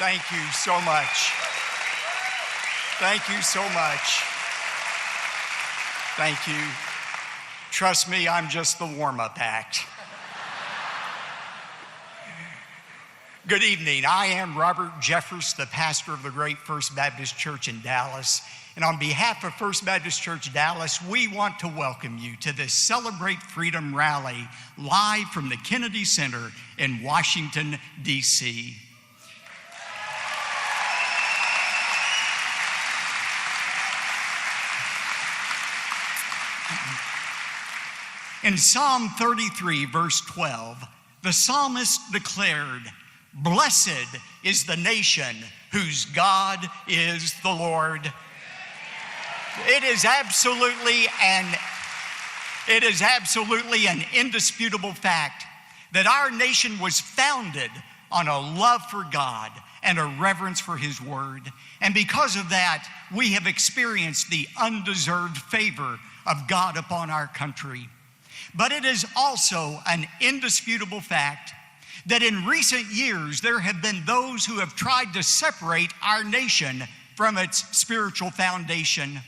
Thank you so much. Thank you so much. Thank you. Trust me, I'm just the warm-up act. Good evening. I am Robert Jeffress, the pastor of the great First Baptist Church in Dallas. And on behalf of First Baptist Church Dallas, we want to welcome you to this Celebrate Freedom rally live from the Kennedy Center in Washington, D.C. In Psalm 33, verse 12, the psalmist declared, "Blessed is the nation whose God is the Lord." It is absolutely an indisputable fact that our nation was founded on a love for God and a reverence for His Word. And because of that, we have experienced the undeserved favor of God upon our country. But it is also an indisputable fact that in recent years, there have been those who have tried to separate our nation from its spiritual foundation.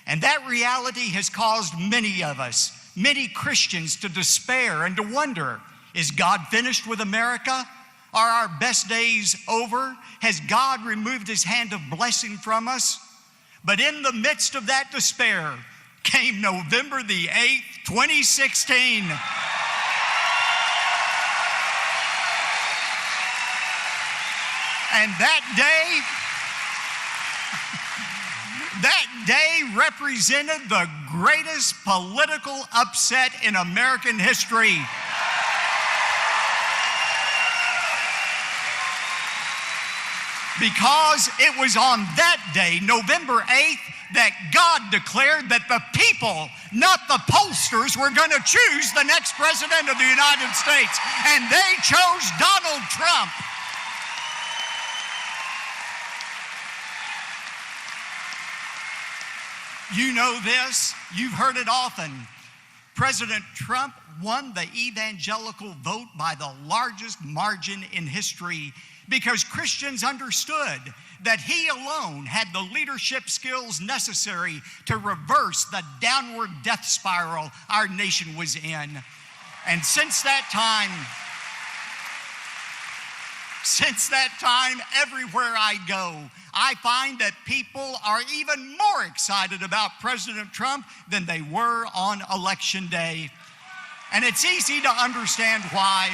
And that reality has caused many of us, many Christians, to despair and to wonder, is God finished with America? Are our best days over? Has God removed His hand of blessing from us? But in the midst of that despair came November the 8th, 2016. And that day represented the greatest political upset in American history. Because it was on that day, November 8th, that God declared that the people, not the pollsters, were going to choose the next president of the United States. And they chose Donald Trump. You know this, you've heard it often. President Trump won the evangelical vote by the largest margin in history because Christians understood that he alone had the leadership skills necessary to reverse the downward death spiral our nation was in. And since that time, everywhere I go, I find that people are even more excited about President Trump than they were on Election Day. And it's easy to understand why.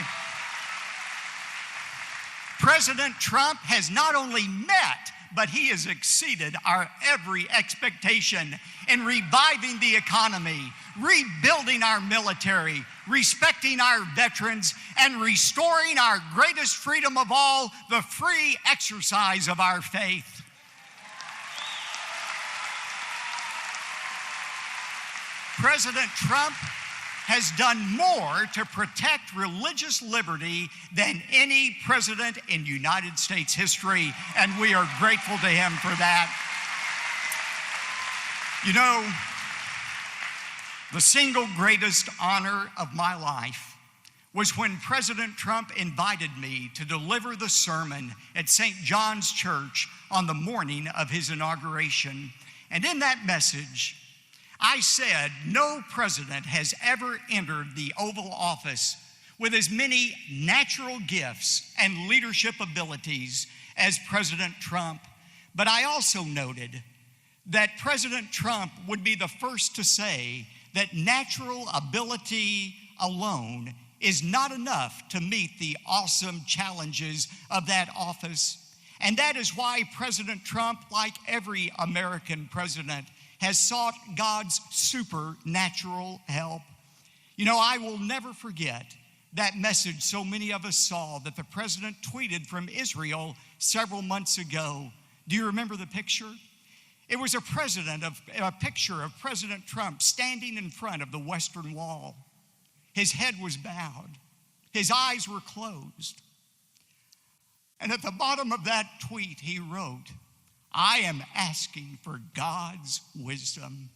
President Trump has not only met, but he has exceeded our every expectation in reviving the economy, rebuilding our military, respecting our veterans, and restoring our greatest freedom of all, the free exercise of our faith. President Trump has done more to protect religious liberty than any president in United States history, and we are grateful to him for that. You know, the single greatest honor of my life was when President Trump invited me to deliver the sermon at St. John's Church on the morning of his inauguration. And in that message, I said, no president has ever entered the Oval Office with as many natural gifts and leadership abilities as President Trump. But I also noted that President Trump would be the first to say that natural ability alone is not enough to meet the awesome challenges of that office. And that is why President Trump, like every American president, has sought God's supernatural help. You know, I will never forget that message so many of us saw that the president tweeted from Israel several months ago. Do you remember the picture? It was a picture of President Trump standing in front of the Western Wall. His head was bowed. His eyes were closed. And at the bottom of that tweet, he wrote, "I am asking for God's wisdom."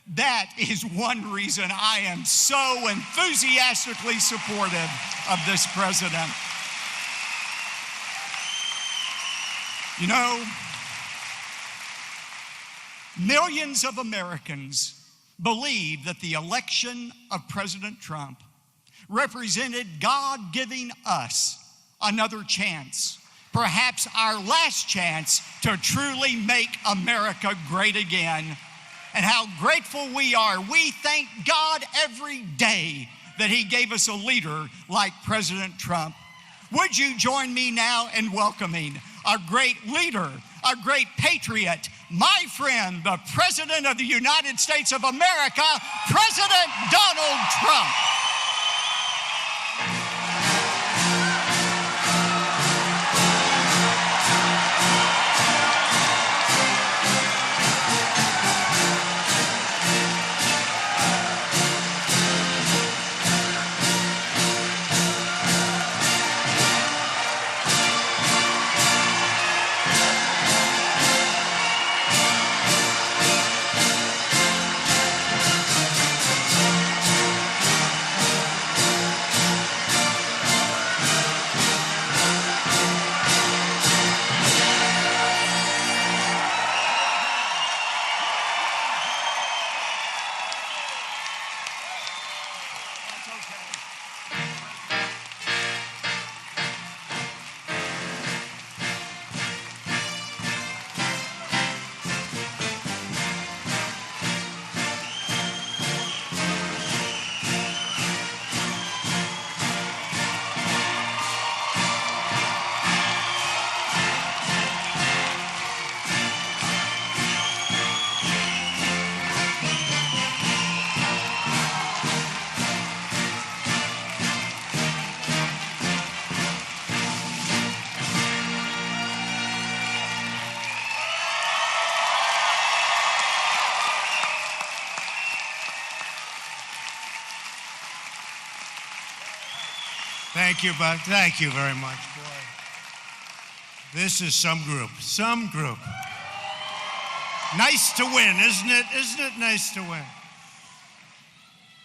That is one reason I am so enthusiastically supportive of this president. You know, millions of Americans believe that the election of President Trump represented God giving us another chance, perhaps our last chance to truly make America great again. And how grateful we are. We thank God every day that He gave us a leader like President Trump. Would you join me now in welcoming our great leader, our great patriot, my friend, the President of the United States of America, President Donald Trump. Thank you, bud. Thank you very much, boy. This is some group. Some group. Nice to win, isn't it? Isn't it nice to win?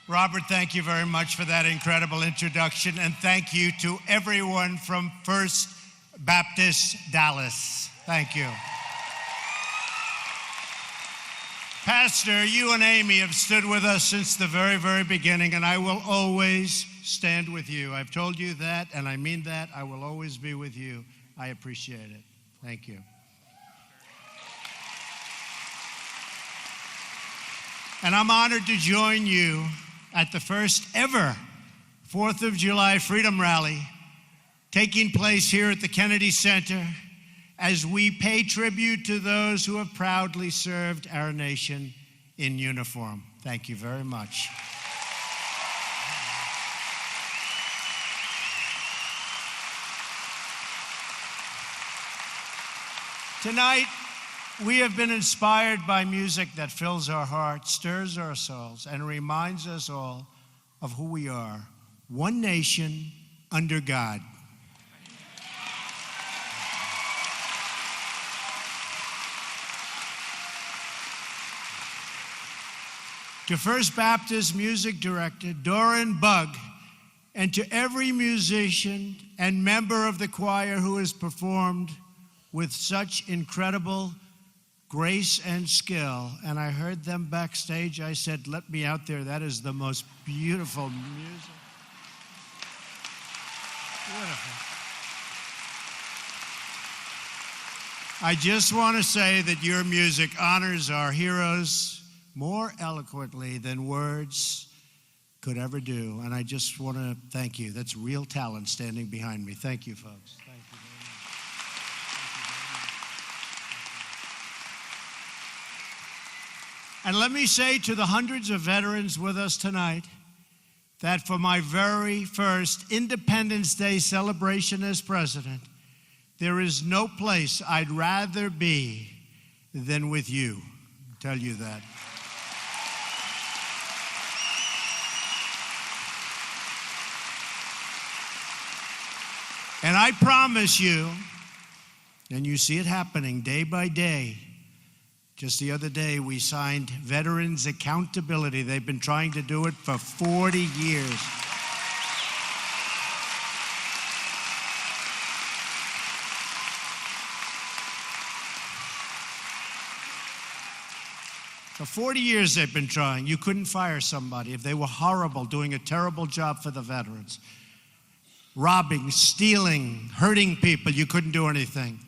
Robert, thank you very much for that incredible introduction, and thank you to everyone from First Baptist Dallas. Thank you. Pastor, you and Amy have stood with us since the very, very beginning, and I will always stand with you. I've told you that, and I mean that. I will always be with you. I appreciate it. Thank you. And I'm honored to join you at the first ever 4th of July Freedom Rally taking place here at the Kennedy Center as we pay tribute to those who have proudly served our nation in uniform. Thank you very much. Tonight, we have been inspired by music that fills our hearts, stirs our souls, and reminds us all of who we are. One nation under God. To First Baptist Music Director Doran Bugg, and to every musician and member of the choir who has performed with such incredible grace and skill. And I heard them backstage. I said, let me out there. That is the most beautiful music. Beautiful. I just want to say that your music honors our heroes more eloquently than words could ever do. And I just want to thank you. That's real talent standing behind me. Thank you, folks. Thank you very much. And let me say to the hundreds of veterans with us tonight that for my very first Independence Day celebration as president, there is no place I'd rather be than with you. I'll tell you that. And I promise you, and you see it happening day by day. Just the other day, we signed Veterans Accountability. They've been trying to do it for 40 years. For 40 years they've been trying. You couldn't fire somebody if they were horrible, doing a terrible job for the veterans. Robbing, stealing, hurting people, you couldn't do anything.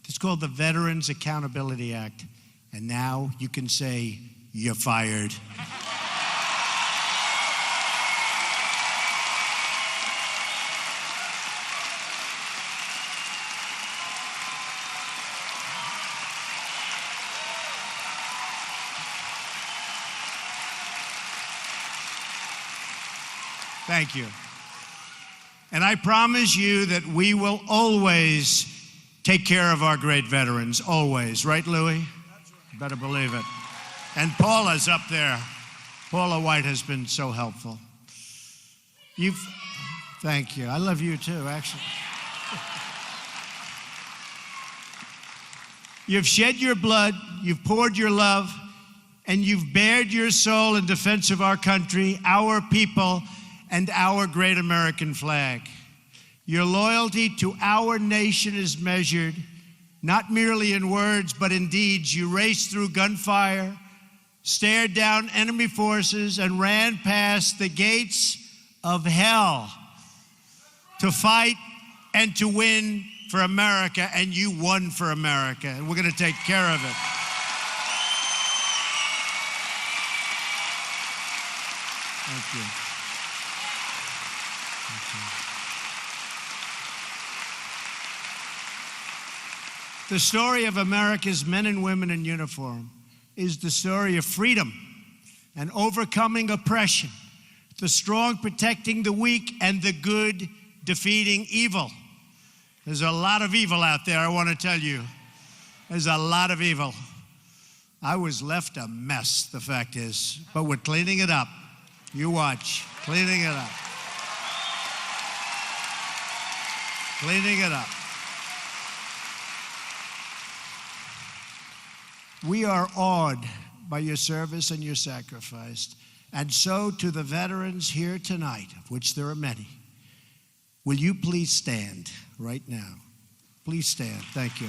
It's called the Veterans Accountability Act. And now you can say, you're fired. Thank you. And I promise you that we will always take care of our great veterans, always. Right, Louis? You better believe it. And Paula's up there. Paula White has been so helpful. Thank you. I love you too, actually. You've shed your blood, you've poured your love, and you've bared your soul in defense of our country, our people, and our great American flag. Your loyalty to our nation is measured not merely in words, but in deeds. You raced through gunfire, stared down enemy forces, and ran past the gates of hell to fight and to win for America, and you won for America, and we're going to take care of it. Thank you. The story of America's men and women in uniform is the story of freedom and overcoming oppression, the strong protecting the weak, and the good defeating evil. There's a lot of evil out there, I want to tell you. There's a lot of evil. I was left a mess, the fact is, but we're cleaning it up. You watch, cleaning it up. Cleaning it up. We are awed by your service and your sacrifice. And so to the veterans here tonight, of which there are many, will you please stand right now? Please stand. Thank you.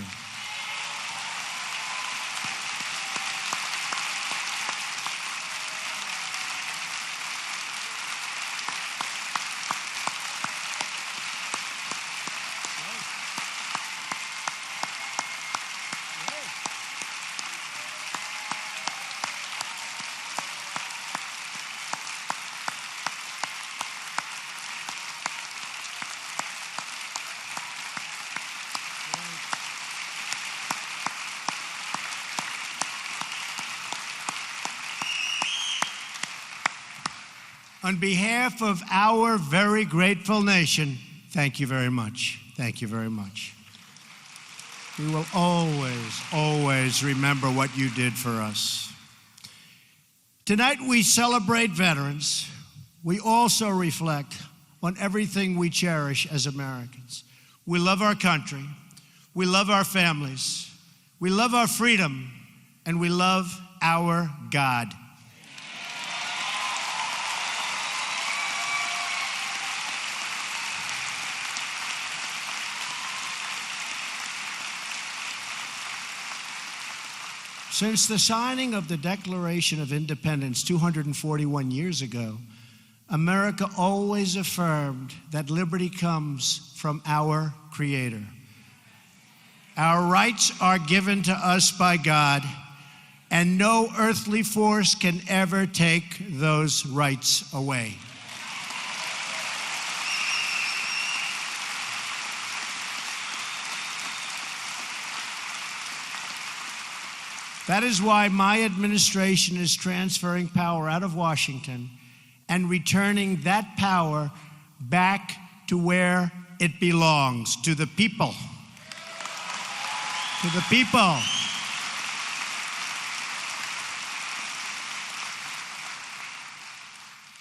On behalf of our very grateful nation, thank you very much. Thank you very much. We will always, always remember what you did for us. Tonight we celebrate veterans. We also reflect on everything we cherish as Americans. We love our country. We love our families. We love our freedom. And we love our God. Since the signing of the Declaration of Independence 241 years ago, America always affirmed that liberty comes from our Creator. Our rights are given to us by God, and no earthly force can ever take those rights away. That is why my administration is transferring power out of Washington and returning that power back to where it belongs, to the people. To the people.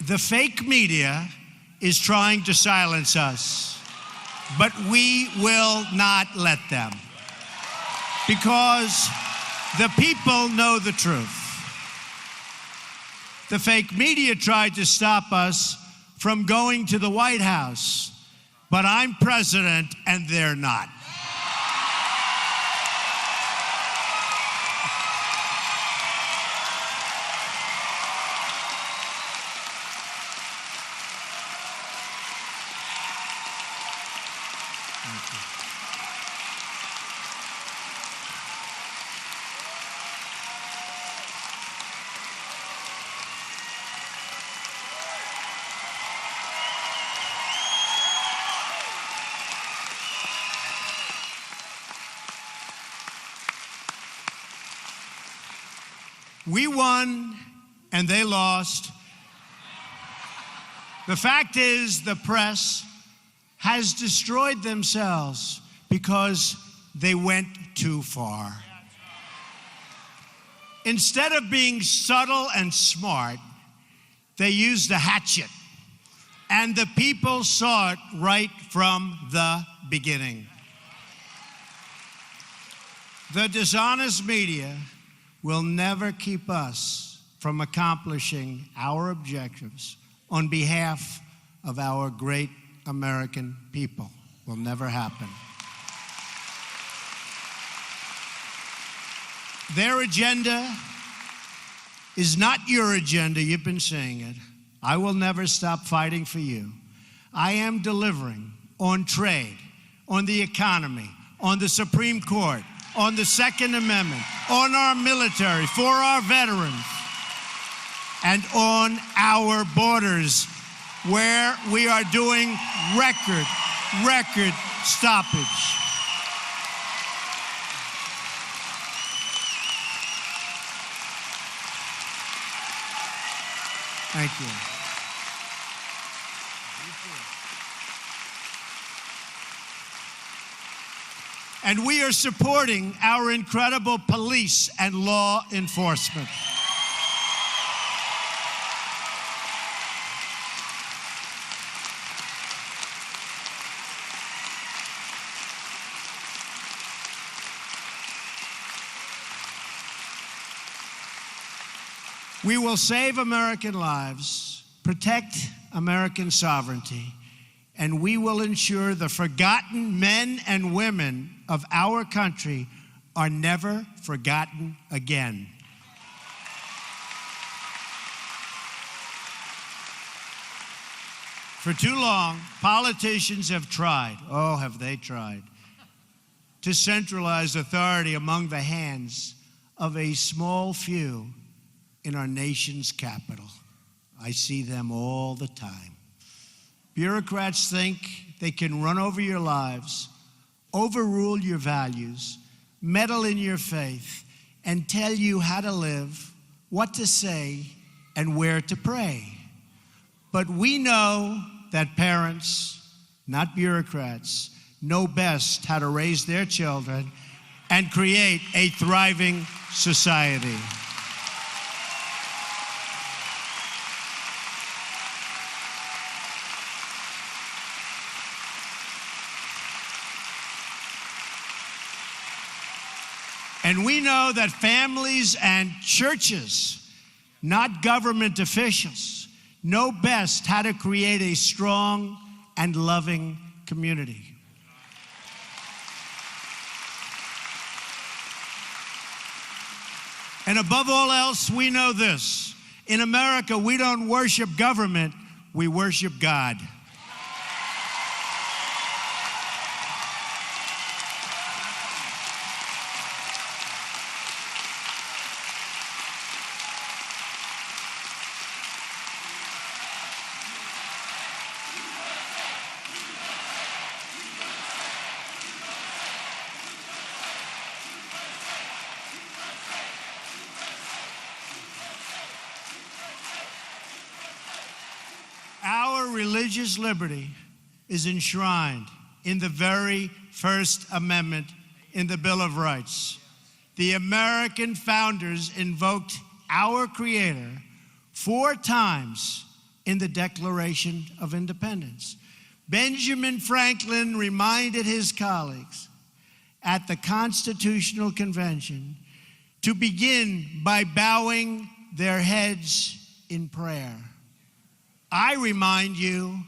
The fake media is trying to silence us, but we will not let them, because the people know the truth. The fake media tried to stop us from going to the White House, but I'm president and they're not. Thank you. We won and they lost. The fact is, the press has destroyed themselves because they went too far. Instead of being subtle and smart, they used a hatchet. And the people saw it right from the beginning. The dishonest media will never keep us from accomplishing our objectives on behalf of our great American people. Will never happen. Their agenda is not your agenda. You've been saying it. I will never stop fighting for you. I am delivering on trade, on the economy, on the Supreme Court, on the Second Amendment, on our military, for our veterans, and on our borders, where we are doing record stoppage. Thank you. And we are supporting our incredible police and law enforcement. We will save American lives, protect American sovereignty, and we will ensure the forgotten men and women of our country are never forgotten again. For too long, politicians have tried, oh, have they tried, to centralize authority among the hands of a small few in our nation's capital. I see them all the time. Bureaucrats think they can run over your lives, overrule your values, meddle in your faith, and tell you how to live, what to say, and where to pray. But we know that parents, not bureaucrats, know best how to raise their children and create a thriving society. And we know that families and churches, not government officials, know best how to create a strong and loving community. And above all else, we know this. In America, we don't worship government, we worship God. Our religious liberty is enshrined in the very First Amendment in the Bill of Rights. The American founders invoked our Creator 4 times in the Declaration of Independence. Benjamin Franklin reminded his colleagues at the Constitutional Convention to begin by bowing their heads in prayer. I remind you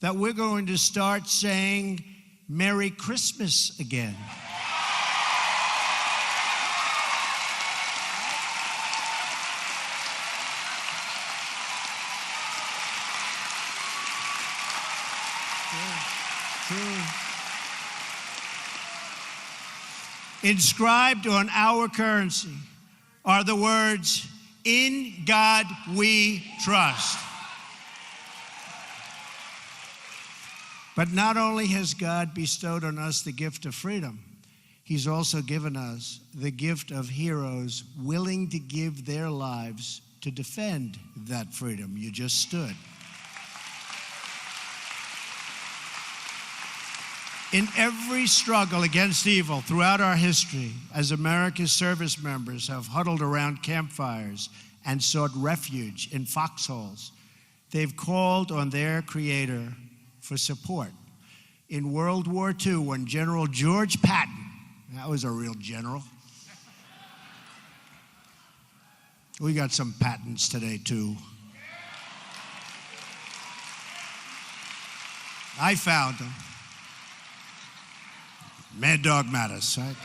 that we're going to start saying Merry Christmas again. True. Inscribed on our currency are the words, "In God we trust." But not only has God bestowed on us the gift of freedom, He's also given us the gift of heroes willing to give their lives to defend that freedom you just stood. In every struggle against evil throughout our history, as America's service members have huddled around campfires and sought refuge in foxholes, they've called on their Creator for support. In World War II, when General George Patton, that was a real general. We got some Pattons today, too. I found them. Mad Dog Mattis, right?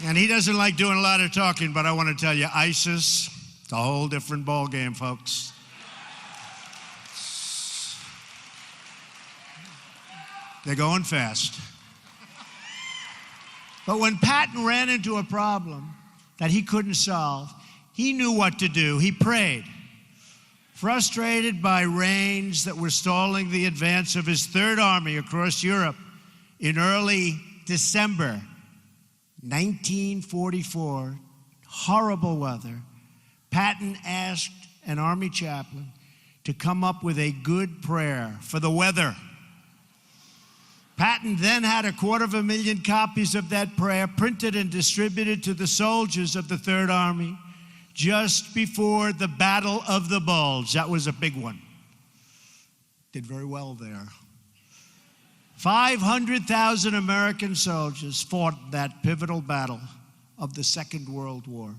And he doesn't like doing a lot of talking, but I want to tell you, ISIS, it's a whole different ballgame, folks. They're going fast. But when Patton ran into a problem that he couldn't solve, he knew what to do. He prayed. Frustrated by rains that were stalling the advance of his Third Army across Europe in early December 1944, horrible weather, Patton asked an Army chaplain to come up with a good prayer for the weather. Patton then had 250,000 copies of that prayer printed and distributed to the soldiers of the Third Army just before the Battle of the Bulge. That was a big one. Did very well there. 500,000 American soldiers fought that pivotal battle of the Second World War.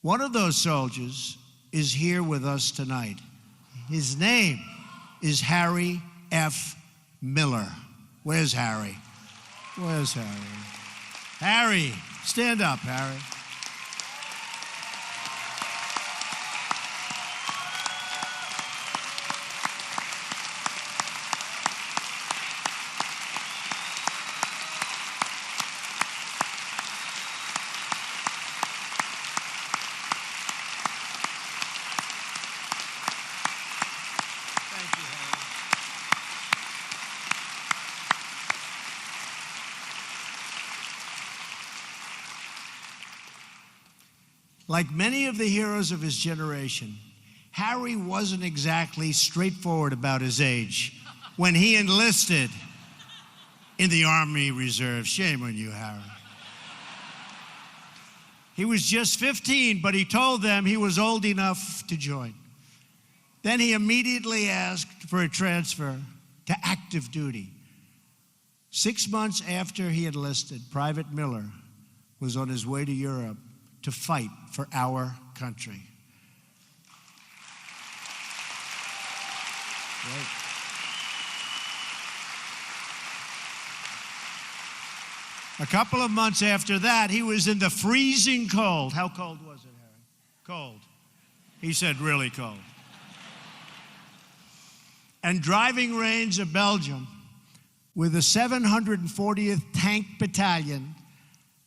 One of those soldiers is here with us tonight. His name is Harry F. Miller. Where's Harry? Where's Harry? Harry, stand up, Harry. Like many of the heroes of his generation, Harry wasn't exactly straightforward about his age when he enlisted in the Army Reserve. Shame on you, Harry. He was just 15, but he told them he was old enough to join. Then he immediately asked for a transfer to active duty. 6 months after he enlisted, Private Miller was on his way to Europe to fight for our country. Right. A couple of months after that, he was in the freezing cold. How cold was it, Harry? Cold. He said really cold. And driving range of Belgium with the 740th Tank Battalion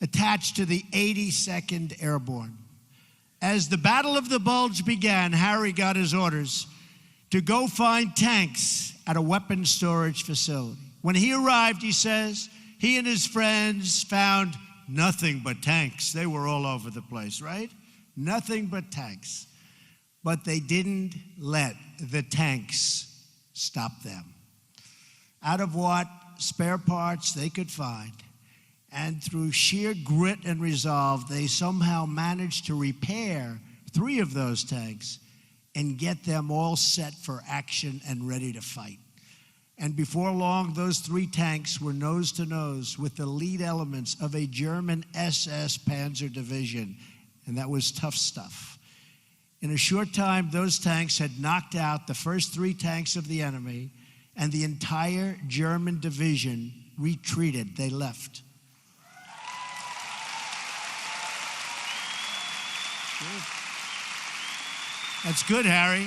attached to the 82nd Airborne. As the Battle of the Bulge began, Harry got his orders to go find tanks at a weapons storage facility. When he arrived, he says, he and his friends found nothing but tanks. They were all over the place, right? Nothing but tanks. But they didn't let the tanks stop them. Out of what spare parts they could find, and through sheer grit and resolve, they somehow managed to repair 3 of those tanks and get them all set for action and ready to fight. And before long, those 3 tanks were nose to nose with the lead elements of a German SS Panzer division, and that was tough stuff. In a short time, those tanks had knocked out the first 3 tanks of the enemy, and the entire German division retreated. They left. Good. That's good, Harry.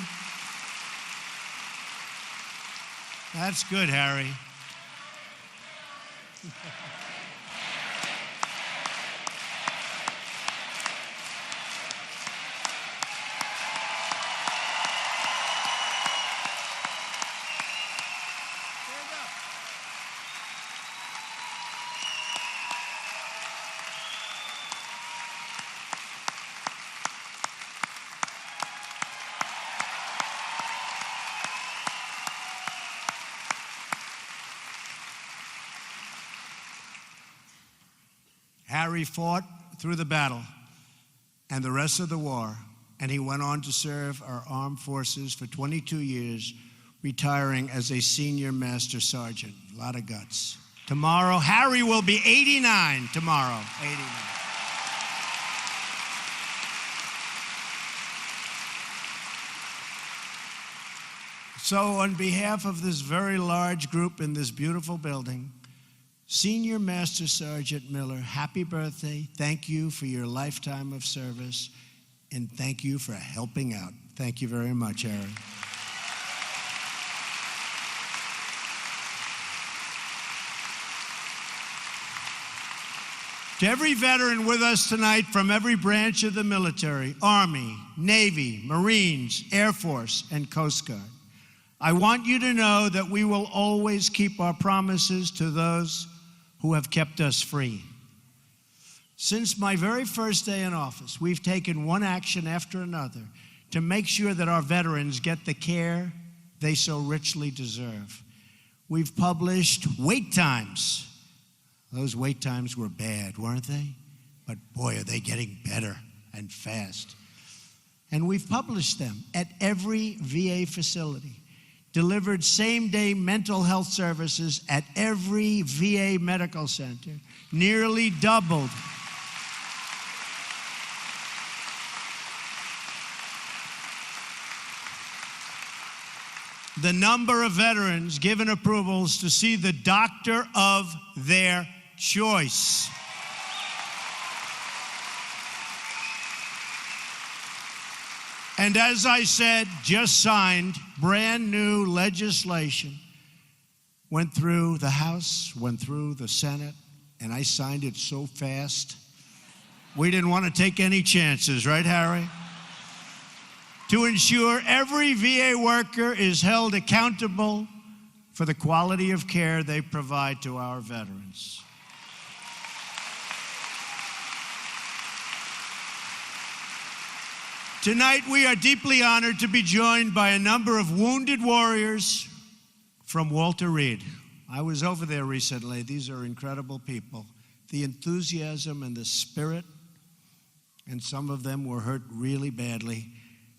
That's good, Harry. Harry fought through the battle and the rest of the war, and he went on to serve our armed forces for 22 years, retiring as a senior master sergeant. A lot of guts. Tomorrow, Harry will be 89 tomorrow. 89. So on behalf of this very large group in this beautiful building, Senior Master Sergeant Miller, happy birthday. Thank you for your lifetime of service, and thank you for helping out. Thank you very much, Aaron. To every veteran with us tonight from every branch of the military, Army, Navy, Marines, Air Force, and Coast Guard, I want you to know that we will always keep our promises to those who have kept us free. Since my very first day in office, we've taken one action after another to make sure that our veterans get the care they so richly deserve. We've published wait times. Those wait times were bad, weren't they? But boy, are they getting better and fast. And we've published them at every VA facility. Delivered same-day mental health services at every VA medical center, nearly doubled. The number of veterans given approvals to see the doctor of their choice. And as I said, just signed brand new legislation. Went through the House, went through the Senate, and I signed it so fast. We didn't want to take any chances, right, Harry? To ensure every VA worker is held accountable for the quality of care they provide to our veterans. Tonight, we are deeply honored to be joined by a number of wounded warriors from Walter Reed. I was over there recently. These are incredible people. The enthusiasm and the spirit, and some of them were hurt really badly.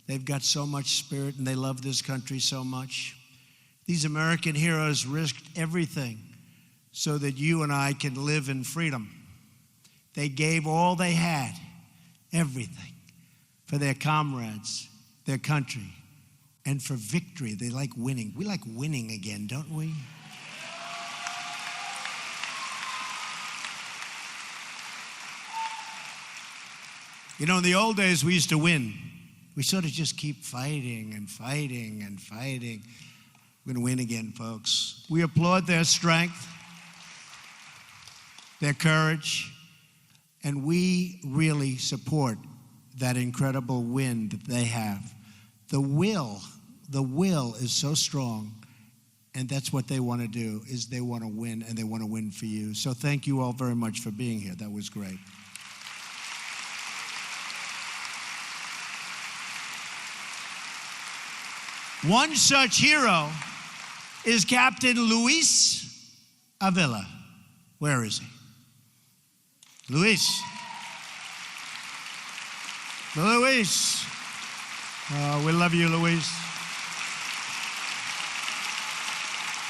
They've got so much spirit and they love this country so much. These American heroes risked everything so that you and I can live in freedom. They gave all they had, everything, for their comrades, their country, and for victory. They like winning. We like winning again, don't we? You know, in the old days, we used to win. We sort of just keep fighting and fighting and fighting. We're going to win again, folks. We applaud their strength, their courage, and we really support that incredible win that they have. The will is so strong, and that's what they want to do, is they want to win, and they want to win for you. So thank you all very much for being here. That was great. One such hero is Captain Luis Avila. Where is he? Luis. Luis. Oh, we love you, Luis.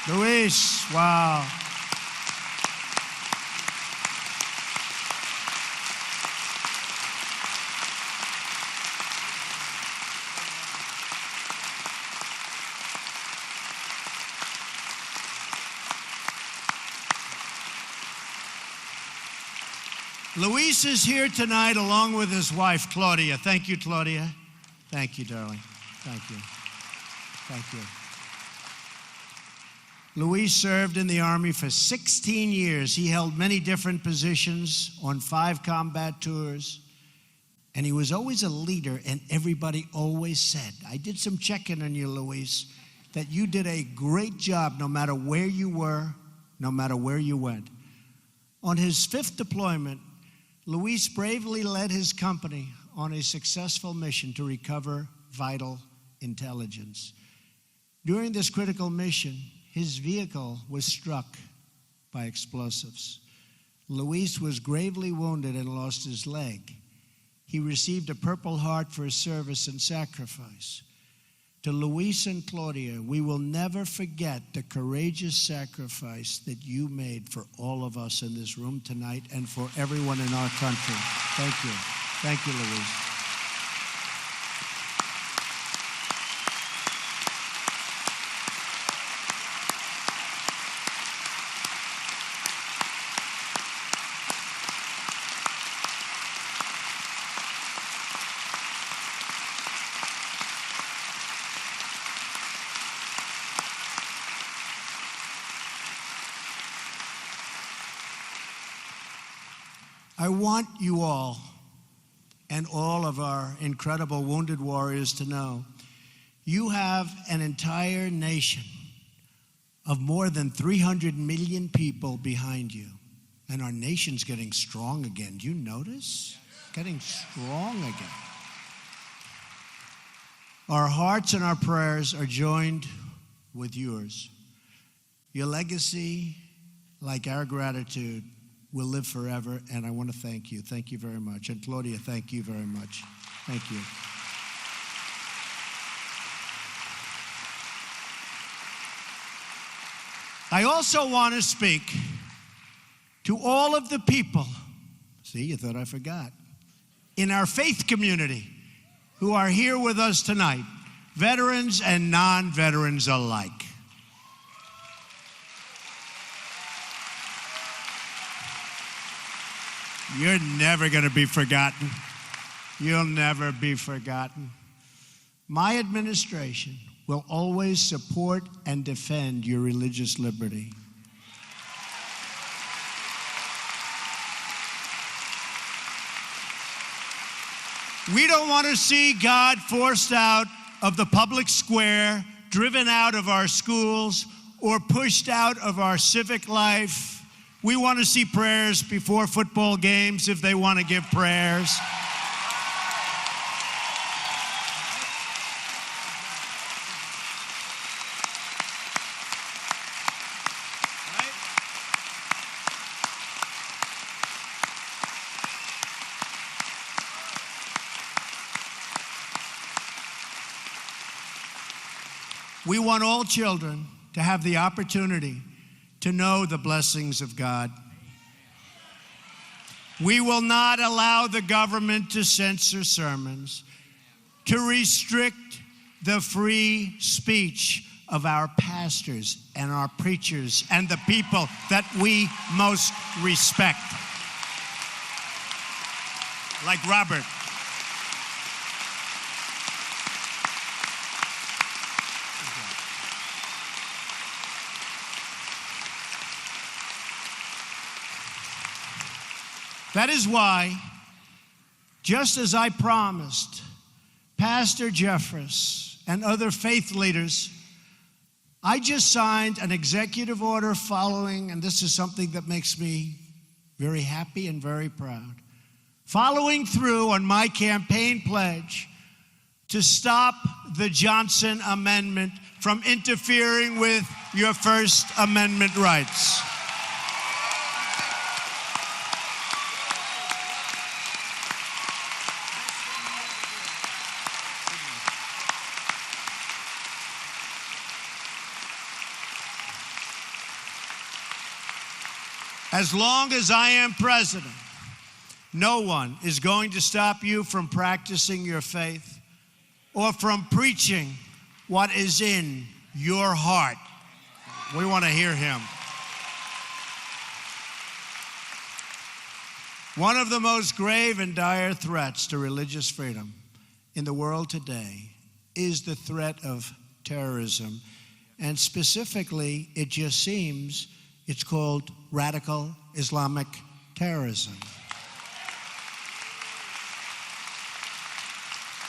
Luis, wow. Luis is here tonight along with his wife, Claudia. Thank you, Claudia. Thank you, darling. Thank you. Thank you. Luis served in the Army for 16 years. He held many different positions on 5 combat tours. And he was always a leader, and everybody always said, I did some checking on you, Luis, that you did a great job no matter where you were, no matter where you went. On his 5th deployment, Luis bravely led his company on a successful mission to recover vital intelligence. During this critical mission, his vehicle was struck by explosives. Luis was gravely wounded and lost his leg. He received a Purple Heart for his service and sacrifice. To Luis and Claudia, we will never forget the courageous sacrifice that you made for all of us in this room tonight and for everyone in our country. Thank you. Thank you, Luis. I want you all and all of our incredible wounded warriors to know you have an entire nation of more than 300 million people behind you. And our nation's getting strong again. Do you notice? Getting strong again. Our hearts and our prayers are joined with yours. Your legacy, like our gratitude, will live forever, and I want to thank you. Thank you very much. And Claudia, thank you very much. Thank you. I also want to speak to all of the people, see, you thought I forgot, in our faith community who are here with us tonight, veterans and non-veterans alike. You're never going to be forgotten. You'll never be forgotten. My administration will always support and defend your religious liberty. We don't want to see God forced out of the public square, driven out of our schools, or pushed out of our civic life. We want to see prayers before football games if they want to give prayers. We want all children to have the opportunity to know the blessings of God. We will not allow the government to censor sermons, to restrict the free speech of our pastors and our preachers and the people that we most respect. Like Robert. That is why, just as I promised Pastor Jeffress and other faith leaders, I just signed an executive order following, and this is something that makes me very happy and very proud, following through on my campaign pledge to stop the Johnson Amendment from interfering with your First Amendment rights. As long as I am president, no one is going to stop you from practicing your faith or from preaching what is in your heart. We want to hear him. One of the most grave and dire threats to religious freedom in the world today is the threat of terrorism. And specifically, it just seems it's called radical Islamic terrorism.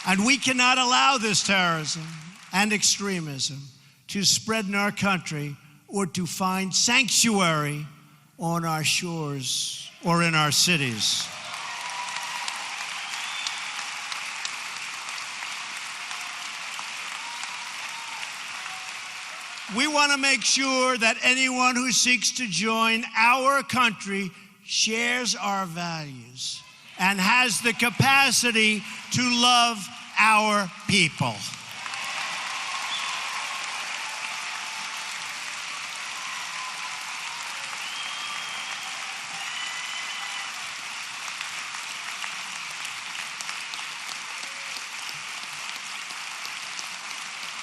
And we cannot allow this terrorism and extremism to spread in our country or to find sanctuary on our shores or in our cities. We want to make sure that anyone who seeks to join our country shares our values and has the capacity to love our people.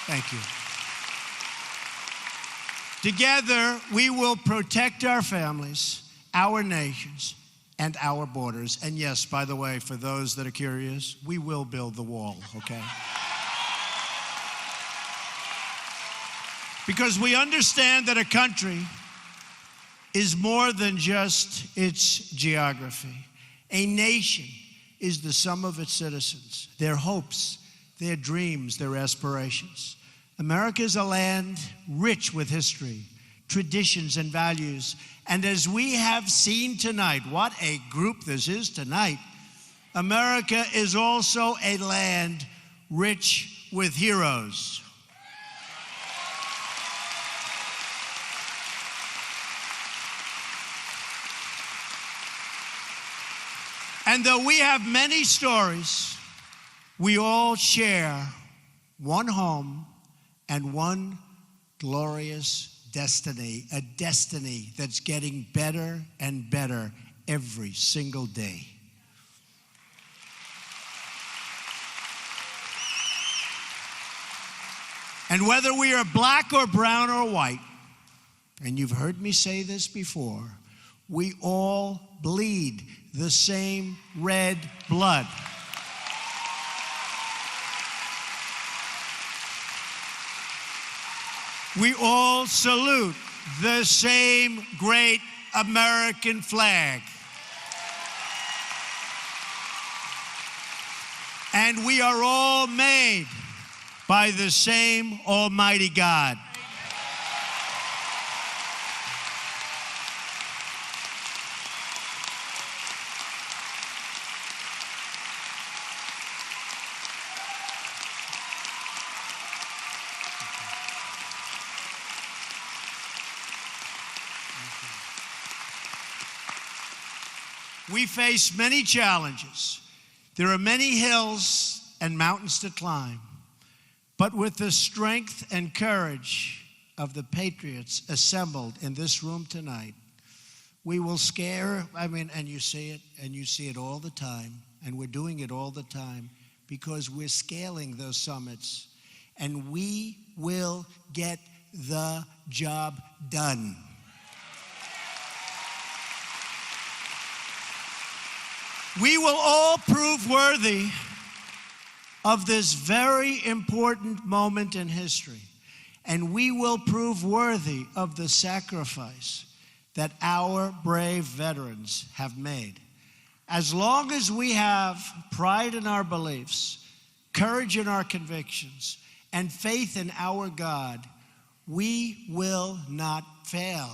Thank you. Together, we will protect our families, our nations, and our borders. And yes, by the way, for those that are curious, we will build the wall, okay? Because we understand that a country is more than just its geography. A nation is the sum of its citizens, their hopes, their dreams, their aspirations. America is a land rich with history, traditions, and values. And as we have seen tonight, what a group this is tonight, America is also a land rich with heroes. And though we have many stories, we all share one home and one glorious destiny, a destiny that's getting better and better every single day. And whether we are black or brown or white, and you've heard me say this before, we all bleed the same red blood. We all salute the same great American flag. And we are all made by the same Almighty God. We face many challenges. There are many hills and mountains to climb. But with the strength and courage of the patriots assembled in this room tonight, we will and you see it all the time, and we're doing it all the time because we're scaling those summits, and we will get the job done. We will all prove worthy of this very important moment in history, and we will prove worthy of the sacrifice that our brave veterans have made. As long as we have pride in our beliefs, courage in our convictions, and faith in our God, we will not fail.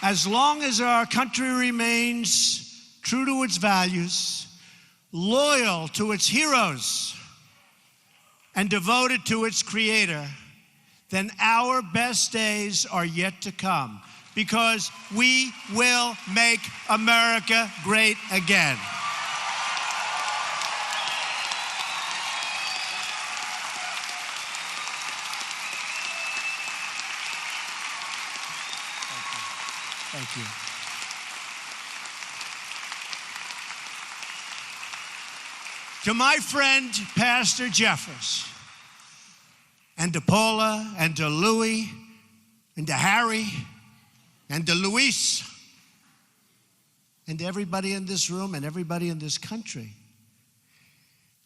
As long as our country remains true to its values, loyal to its heroes, and devoted to its creator, then our best days are yet to come, because we will make America great again. Thank you. To my friend, Pastor Jeffress, and to Paula, and to Louie, and to Harry, and to Luis, and everybody in this room and everybody in this country.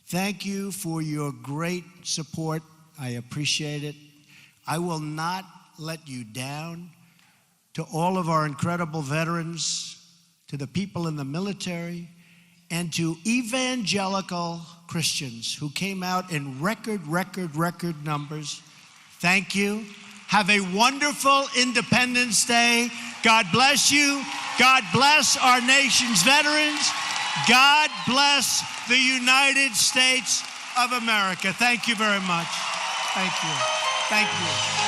Thank you for your great support. I appreciate it. I will not let you down. To all of our incredible veterans, to the people in the military, and to evangelical Christians who came out in record numbers, thank you. Have a wonderful Independence Day. God bless you. God bless our nation's veterans. God bless the United States of America. Thank you very much. Thank you. Thank you.